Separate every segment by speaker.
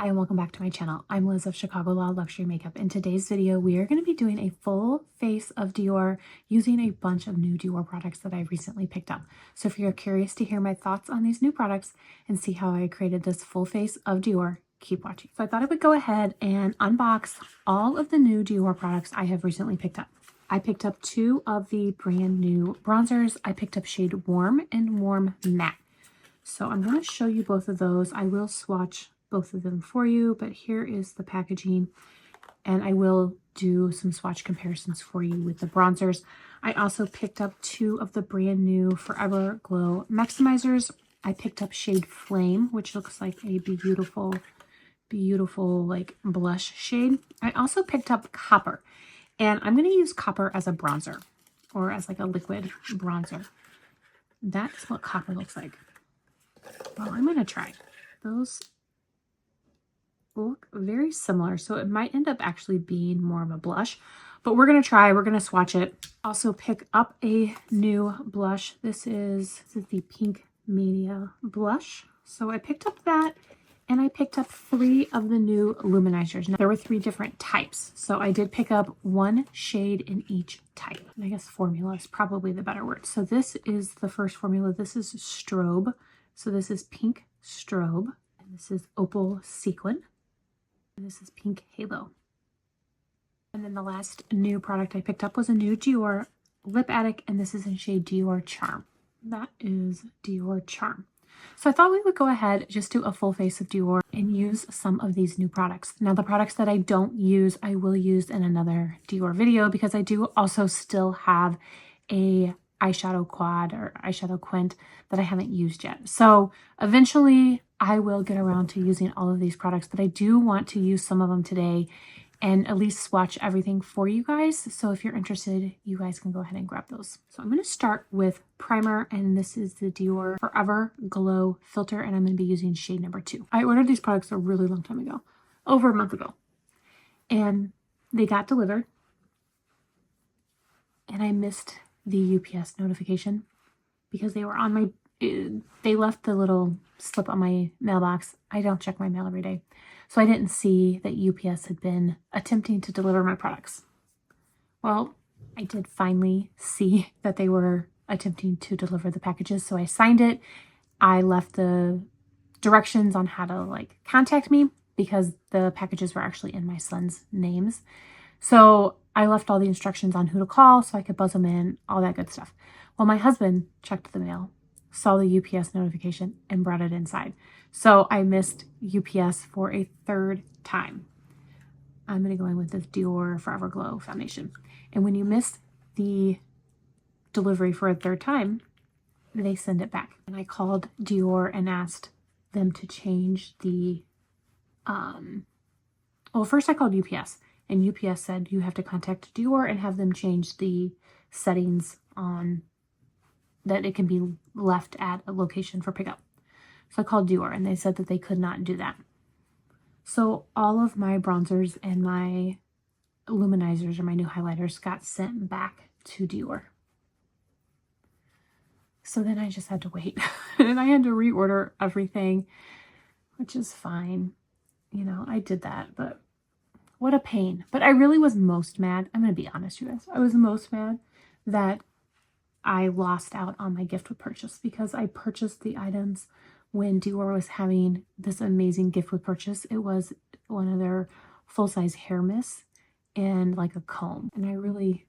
Speaker 1: Hi and welcome back to my channel. I'm Liz of Chicago Law Luxury Makeup. In today's video, we are going to be doing a full face of Dior using a bunch of new Dior products that I recently picked up. So if you're curious to hear my thoughts on these new products and see how I created this full face of Dior, keep watching. So I thought I would go ahead and unbox all of the new Dior products I have recently picked up. I picked up two of the brand new bronzers. I picked up shade Warm and Warm Matte. So I'm going to show you both of those. I will swatch both of them for you, but here is the packaging, and I will do some swatch comparisons for you with the bronzers. I also picked up two of the brand new Forever Glow Maximizers. I picked up shade Flame, which looks like a beautiful like blush shade. I also picked up Copper, and I'm going to use Copper as a bronzer, or as like a liquid bronzer. That's what Copper looks like. Well, I'm going to try. Those look very similar, so it might end up actually being more of a blush, but we're going to try. We're going to swatch it. Also pick up a new blush. This is the Pink Mania blush. So I picked up that, and I picked up three of the new Luminizers. Now, there were three different types, so I did pick up one shade in each type. And I guess formula is probably the better word. So this is the first formula. This is Strobe. So this is Pink Strobe, and this is Opal Sequin. And this is Pink Halo. And then the last new product I picked up was a new Dior Lip Addict, and this is in shade Dior Charm. That is Dior Charm. So I thought we would go ahead, just do a full face of Dior and use some of these new products. Now the products that I don't use, I will use in another Dior video, because I do also still have a eyeshadow quad or eyeshadow quint that I haven't used yet. So eventually I will get around to using all of these products, but I do want to use some of them today and at least swatch everything for you guys. So if you're interested, you guys can go ahead and grab those. So I'm going to start with primer, and this is the Dior Forever Glow Filter, and I'm going to be using shade number 2. I ordered these products a really long time ago, over a month ago, and they got delivered, and I missed the UPS notification because they were on my, they left the little slip on my mailbox. I don't check my mail every day, so I didn't see that UPS had been attempting to deliver my products. Well, I did finally see that they were attempting to deliver the packages, so I signed it. I left the directions on how to like contact me, because the packages were actually in my son's names. So I left all the instructions on who to call so I could buzz them in, all that good stuff. Well, my husband checked the mail, saw the UPS notification, and brought it inside. So I missed UPS for a third time. I'm going to go in with this Dior Forever Glow foundation. And when you miss the delivery for a third time, they send it back. And I called Dior and asked them to change the, well, first I called UPS. And UPS said you have to contact Dior and have them change the settings on that it can be left at a location for pickup. So I called Dior, and they said that they could not do that. So all of my bronzers and my luminizers, or my new highlighters, got sent back to Dior. So then I just had to wait. And I had to reorder everything, which is fine. You know, I did that, but what a pain. But I really was most mad. I'm going to be honest, you guys. I was most mad that I lost out on my gift with purchase, because I purchased the items when Dior was having this amazing gift with purchase. It was one of their full-size hair mists and like a comb. And I really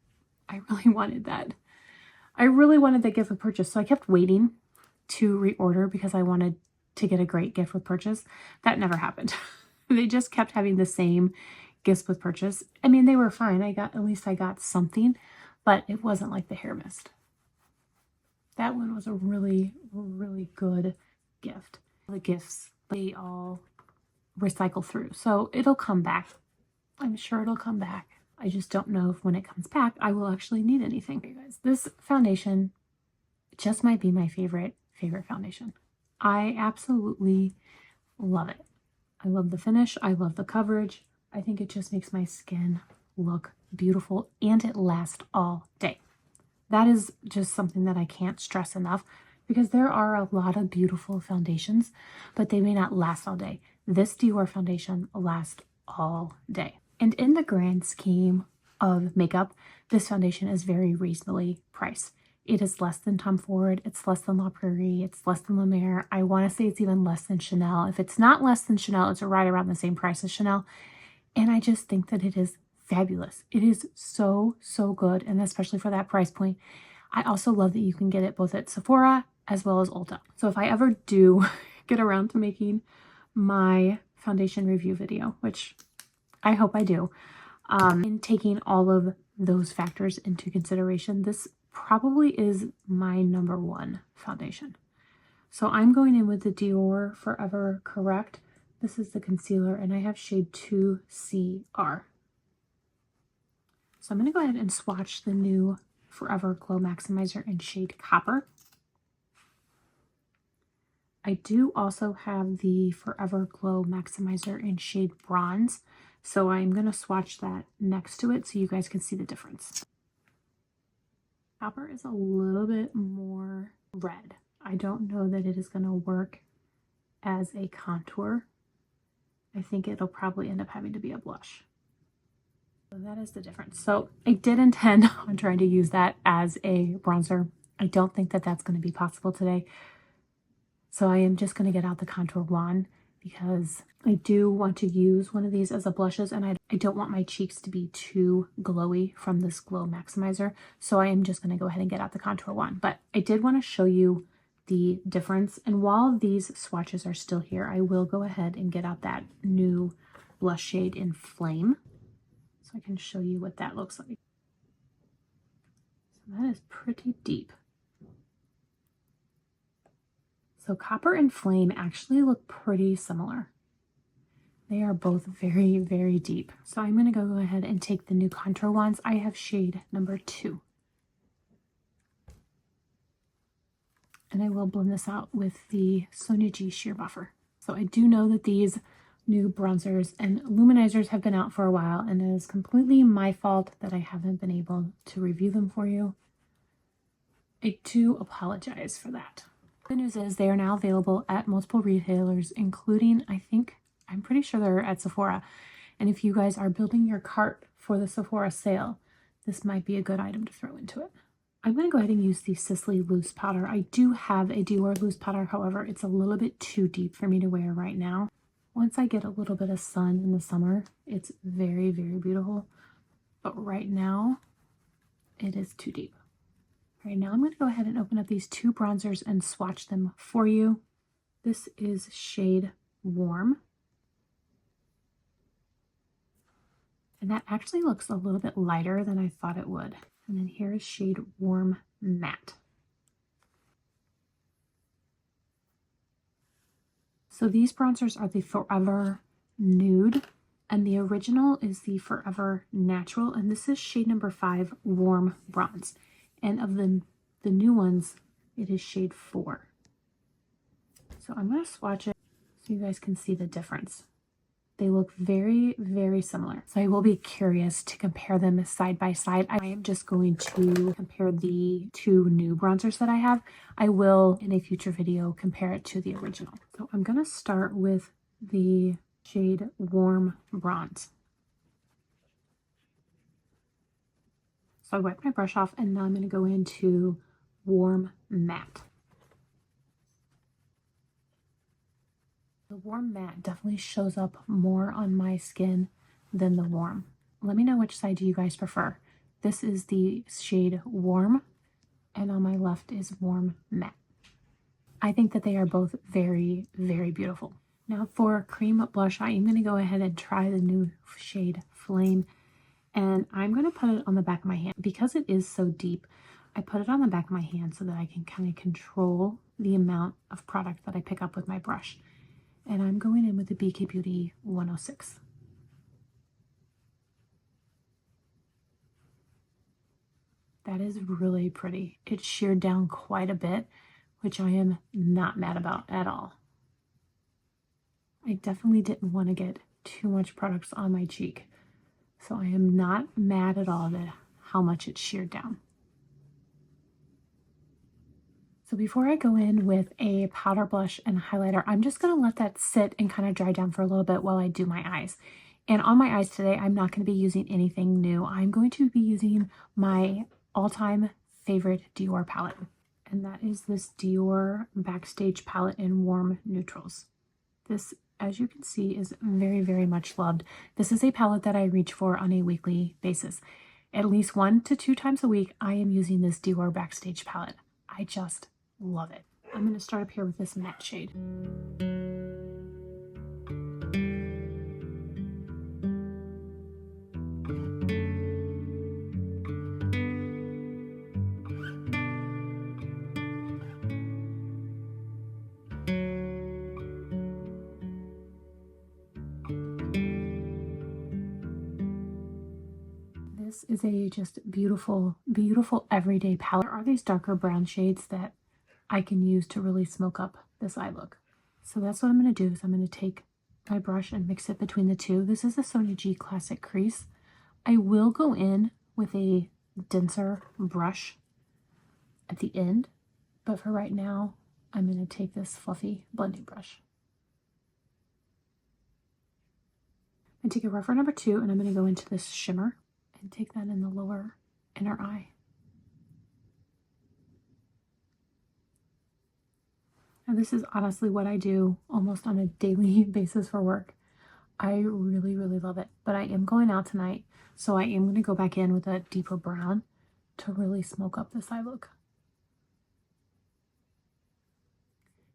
Speaker 1: wanted that. I really wanted that gift with purchase. So I kept waiting to reorder because I wanted to get a great gift with purchase. That never happened. They just kept having the same gifts with purchase. I mean, they were fine. At least I got something, but it wasn't like the hair mist. That one was a really, really good gift. The gifts, they all recycle through, so it'll come back. I'm sure it'll come back. I just don't know if when it comes back, I will actually need anything. You guys, this foundation just might be my favorite foundation. I absolutely love it. I love the finish. I love the coverage. I think it just makes my skin look beautiful, and it lasts all day. That is just something that I can't stress enough, because there are a lot of beautiful foundations, but they may not last all day. this Dior foundation lasts all day. And in the grand scheme of makeup, this foundation is very reasonably priced. It is less than Tom Ford, it's less than La Prairie, it's less than La Mer. I want to say it's even less than Chanel. If it's not less than Chanel, it's right around the same price as Chanel. And I just think that it is fabulous. It is so, so good, and especially for that price point. I also love that you can get it both at Sephora as well as Ulta. So if I ever do get around to making my foundation review video, which I hope I do, in taking all of those factors into consideration, this probably is my number one foundation. So I'm going in with the Dior Forever Correct. This is the concealer, and I have shade 2CR. So I'm going to go ahead and swatch the new Forever Glow Maximizer in shade Copper. I do also have the Forever Glow Maximizer in shade Bronze, so I'm going to swatch that next to it so you guys can see the difference. Copper is a little bit more red. I don't know that it is going to work as a contour. I think it'll probably end up having to be a blush. So that is the difference. So I did intend on trying to use that as a bronzer. I don't think that that's going to be possible today. So I am just going to get out the contour wand because I do want to use one of these as a blushes, and I don't want my cheeks to be too glowy from this Glow Maximizer. So I am just going to go ahead and get out the contour wand. But I did want to show you the difference. And while these swatches are still here, I will go ahead and get out that new blush shade in Flame, so I can show you what that looks like. So that is pretty deep. So Copper and Flame actually look pretty similar. They are both very, very deep. So I'm going to go ahead and take the new contour wands. I have shade number 2. And I will blend this out with the Sonia G Sheer Buffer. So I do know that these new bronzers and luminizers have been out for a while, and it is completely my fault that I haven't been able to review them for you. I do apologize for that. The news is they are now available at multiple retailers, including, I'm pretty sure they're at Sephora. And if you guys are building your cart for the Sephora sale, this might be a good item to throw into it. I'm going to go ahead and use the Sisley Loose Powder. I do have a Dior Loose Powder, however, it's a little bit too deep for me to wear right now. Once I get a little bit of sun in the summer, it's very, very beautiful. But right now, it is too deep. Right now, I'm going to go ahead and open up these two bronzers and swatch them for you. This is shade Warm. And that actually looks a little bit lighter than I thought it would. And then here is shade Warm Matte. So these bronzers are the Forever Nude, and the original is the Forever Natural, and this is shade number 5, Warm Bronze. And of the new ones, it is shade 4. So I'm going to swatch it so you guys can see the difference. They look very, very similar. So I will be curious to compare them side by side. I am just going to compare the two new bronzers that I have. I will, in a future video, compare it to the original. So I'm going to start with the shade Warm Bronze. So I wiped my brush off, and now I'm going to go into Warm Matte. The Warm Matte definitely shows up more on my skin than the Warm. Let me know which side do you guys prefer. This is the shade Warm, and on my left is Warm Matte. I think that they are both very, very beautiful. Now for cream blush, I am going to go ahead and try the new shade Flame, and I'm going to put it on the back of my hand. Because it is so deep, I put it on the back of my hand so that I can kind of control the amount of product that I pick up with my brush. And I'm going in with the BK Beauty 106. That is really pretty. It sheared down quite a bit, which I am not mad about at all. I definitely didn't want to get too much products on my cheek, so I am not mad at all at how much it sheared down. So before I go in with a powder blush and highlighter, I'm just going to let that sit and kind of dry down for a little bit while I do my eyes. And on my eyes today, I'm not going to be using anything new. I'm going to be using my all-time favorite Dior palette. And that is this Dior Backstage palette in warm neutrals. This, as you can see, is very, very much loved. This is a palette that I reach for on a weekly basis. At least 1 to 2 times a week, I am using this Dior Backstage palette. I just love it. I'm going to start up here with this matte shade. This is a just beautiful, beautiful everyday palette. There are these darker brown shades that I can use to really smoke up this eye look. So that's what I'm going to do, is I'm going to take my brush and mix it between the two. This is the Sonia G Classic Crease. I will go in with a denser brush at the end, but for right now, I'm going to take this fluffy blending brush. And take a rougher number 2, and I'm going to go into this shimmer and take that in the lower inner eye. Now this is honestly what I do almost on a daily basis for work. I really, really love it. But I am going out tonight, so I am going to go back in with a deeper brown to really smoke up this eye look.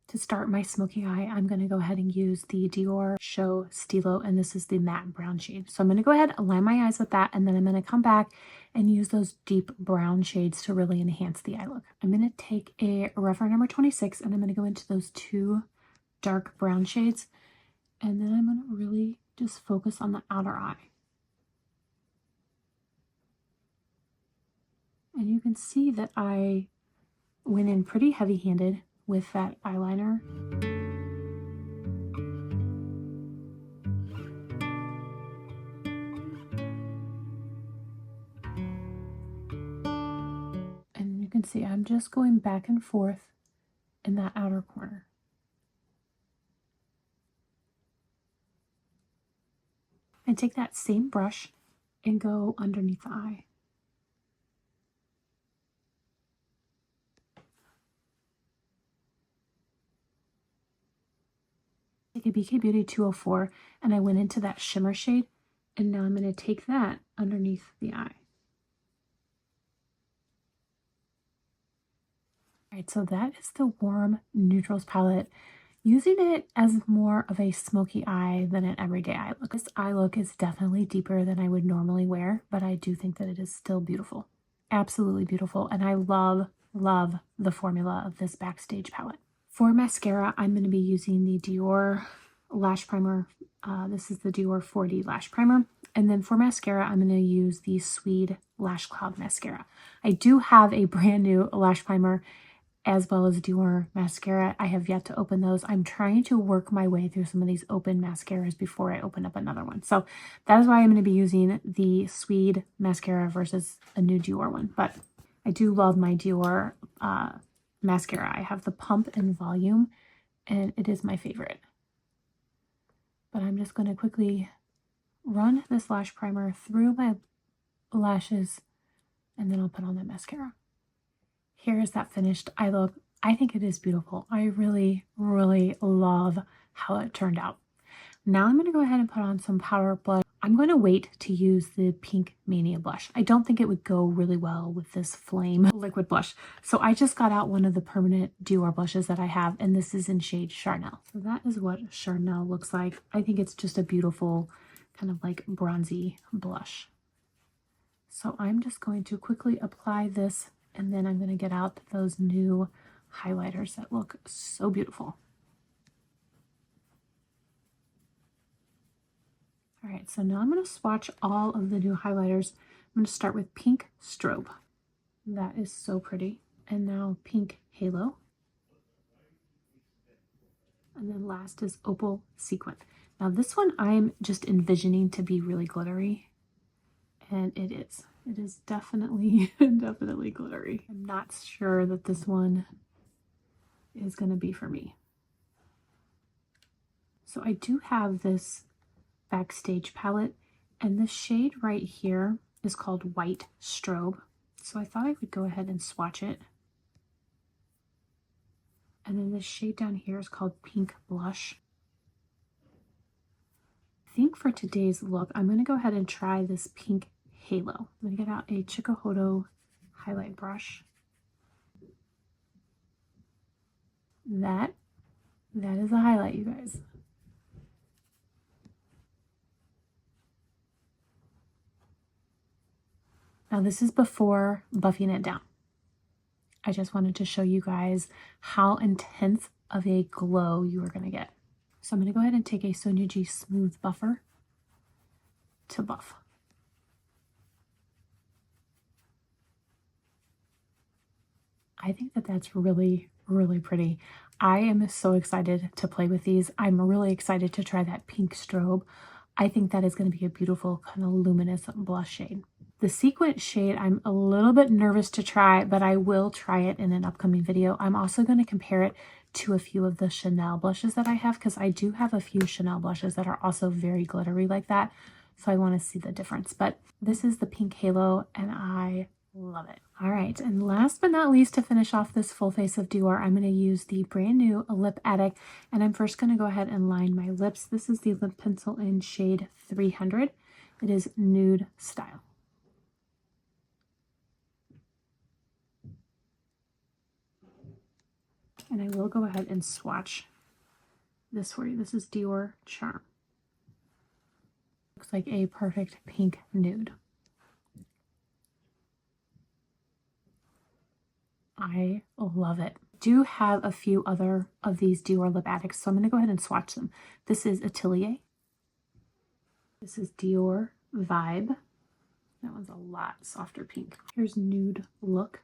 Speaker 1: To start my smoky eye, I'm going to go ahead and use the Dior Show Stilo, and this is the matte brown shade. So I'm going to go ahead and line my eyes with that, and then I'm going to come back and use those deep brown shades to really enhance the eye look. I'm going to take a rougher number 26, and I'm going to go into those 2 dark brown shades, and then I'm going to really just focus on the outer eye. And you can see that I went in pretty heavy-handed with that eyeliner. And you can see I'm just going back and forth in that outer corner. And take that same brush and go underneath the eye. Take a BK Beauty 204, and I went into that shimmer shade, and now I'm going to take that underneath the eye. Alright, so that is the Warm Neutrals palette. Using it as more of a smoky eye than an everyday eye look. This eye look is definitely deeper than I would normally wear, but I do think that it is still beautiful. Absolutely beautiful, and I love, love the formula of this Backstage palette. For mascara, I'm going to be using the Dior Lash Primer. This is the Dior 4D Lash Primer. And then for mascara, I'm going to use the Swede Lash Cloud Mascara. I do have a brand new lash primer as well as Dior mascara. I have yet to open those. I'm trying to work my way through some of these open mascaras before I open up another one. So that is why I'm going to be using the Swede mascara versus a new Dior one. But I do love my Dior mascara. I have the Pump and Volume, and it is my favorite. But I'm just going to quickly run this lash primer through my lashes, and then I'll put on that mascara. Here is that finished eye look. I think it is beautiful. I really, really love how it turned out. Now I'm going to go ahead and put on some powder blush. I'm going to wait to use the Pink Mania blush. I don't think it would go really well with this Flame liquid blush. So I just got out one of the permanent Dior blushes that I have, and this is in shade Charnel. So that is what Charnel looks like. I think it's just a beautiful kind of like bronzy blush. So I'm just going to quickly apply this, and then I'm going to get out those new highlighters that look so beautiful. All right, so now I'm going to swatch all of the new highlighters. I'm going to start with Pink Strobe. That is so pretty. And now Pink Halo. And then last is Opal Sequin. Now this one I'm just envisioning to be really glittery. And it is. It is definitely, definitely glittery. I'm not sure that this one is going to be for me. So I do have this Backstage palette, and this shade right here is called White Strobe. So I thought I would go ahead and swatch it. And then this shade down here is called Pink Blush. I think for today's look, I'm going to go ahead and try this Pink Halo. I'm going to get out a Chikuhodo highlight brush. That is a highlight, you guys. Now this is before buffing it down. I just wanted to show you guys how intense of a glow you are going to get. So I'm going to go ahead and take a Sonia G Smooth Buffer to buff. I think that that's really, really pretty. I am so excited to play with these. I'm really excited to try that Pink Strobe. I think that is going to be a beautiful kind of luminous blush shade. The Sequin shade, I'm a little bit nervous to try, but I will try it in an upcoming video. I'm also going to compare it to a few of the Chanel blushes that I have, because I do have a few Chanel blushes that are also very glittery like that. So I want to see the difference. But this is the Pink Halo, and I love it. All right, and last but not least, to finish off this full face of Dior, I'm going to use the brand new Lip Addict, and I'm first going to go ahead and line my lips. This is the lip pencil in shade 300. It is Nude Style. And I will go ahead and swatch this for you. This is Dior Charm. Looks like a perfect pink nude. I love it. Do have a few other of these Dior Lip Addicts, so I'm going to go ahead and swatch them. This is Atelier. This is Dior Vibe. That one's a lot softer pink. Here's Nude Look.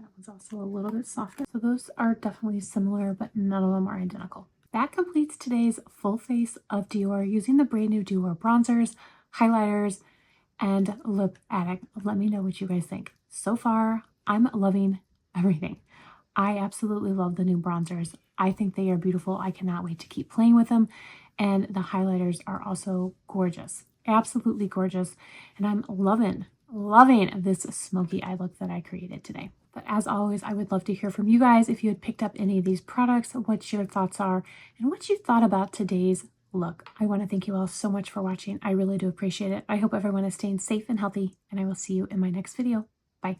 Speaker 1: That one's also a little bit softer. So those are definitely similar, but none of them are identical. That completes today's full face of Dior using the brand new Dior bronzers, highlighters, and Lip Addict. Let me know what you guys think. So far, I'm loving everything. I absolutely love the new bronzers. I think they are beautiful. I cannot wait to keep playing with them. And the highlighters are also gorgeous. Absolutely gorgeous. And I'm loving this smoky eye look that I created today. But as always, I would love to hear from you guys if you had picked up any of these products, what your thoughts are, and what you thought about today's look. I want to thank you all so much for watching. I really do appreciate it. I hope everyone is staying safe and healthy, and I will see you in my next video. Bye.